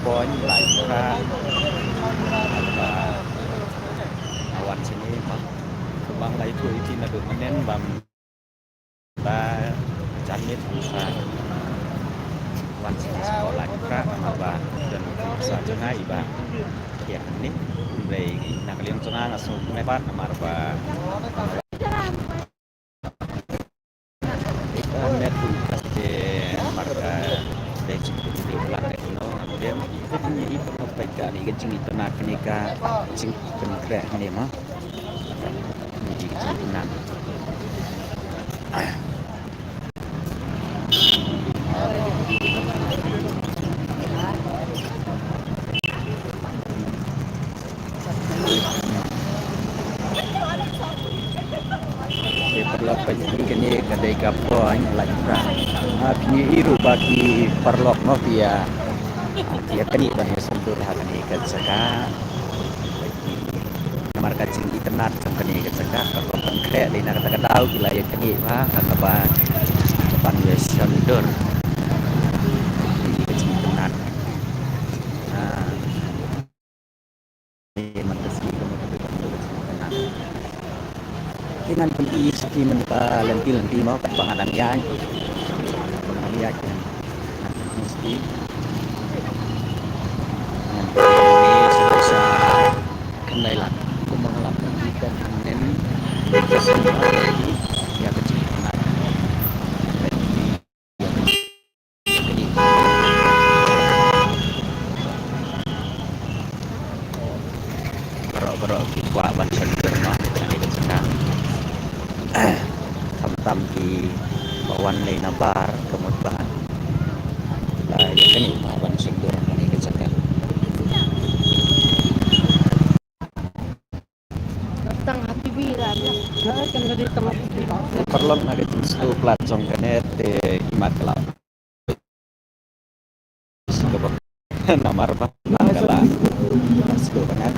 poin lại apa awan sini bang lai tu itu nak menen bam ta janit sa wan sini sekolah kra apa dan sa jangai ba ya ni dari nak liang cenang asu nebat amar ba net pun ke marka dari di ulang no kemudian itu mereka ni kecing itu nak nikah kecing konkret ni mah ni kecing nak dia perlu pergi kini kedai kapal hanya lagi tak punya iru bagi perlok no dia dia kini bagi sentuh kini kerja kamar kacing internet kini kerja kalau konkret di nak kata tahu gila ya kini mah kata bah depan version door kacing internet mentesi dengan penting seperti menpa lenti mau pengadang ya pengadang ya mesti ini sebisa kendala aku mengalami ikan panen ya kecil berok kuah ban sender mah ini sedang tam di bawan lain nabar kemudian ya ini ban sender ini sedang tang hati bira ya kan dari tempat perlu ada jenis plat jongkanet imat kelap namar bah kala sedo banget